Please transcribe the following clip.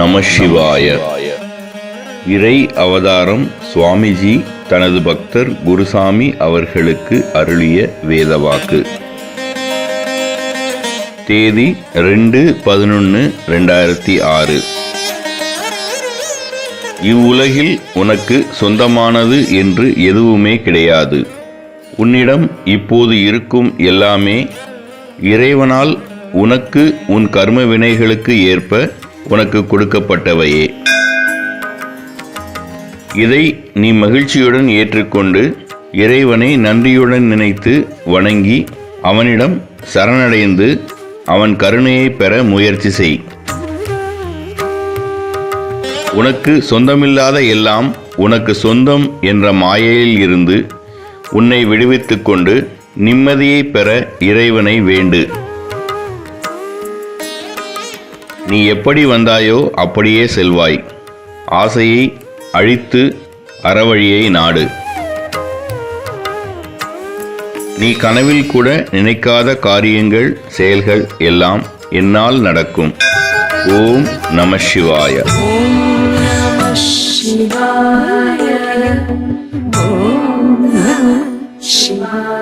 நம சிவாய. இறை அவதாரம் சுவாமிஜி தனது பக்தர் குருசாமி அவர்களுக்கு அருளிய வேதவாக்கு. தேதி 2/11/2006. இவ்வுலகில் உனக்கு சொந்தமானது என்று எதுவுமே கிடையாது. உன்னிடம் இப்போது இருக்கும் எல்லாமே இறைவனால் உனக்கு உன் கர்ம வினைகளுக்கு ஏற்ப உனக்கு கொடுக்கப்பட்டவையே. இதை நீ மகிழ்ச்சியுடன் ஏற்றுக்கொண்டு இறைவனை நன்றியுடன் நினைத்து வணங்கி அவனிடம் சரணடைந்து அவன் கருணையை பெற முயற்சி செய். உனக்கு சொந்தமில்லாத எல்லாம் உனக்கு சொந்தம் என்ற மாயையில் இருந்து உன்னை விடுவித்துக் கொண்டு நிம்மதியை பெற இறைவனை வேண்டு. நீ எப்படி வந்தாயோ அப்படியே செல்வாய். ஆசையை அழித்து அறவழியை நாடு. நீ கனவில் கூட நினைக்காத காரியங்கள் செயல்கள் எல்லாம் என்னால் நடக்கும். ஓம் நம சிவாய. Shivaya, Om Namah Shivaya.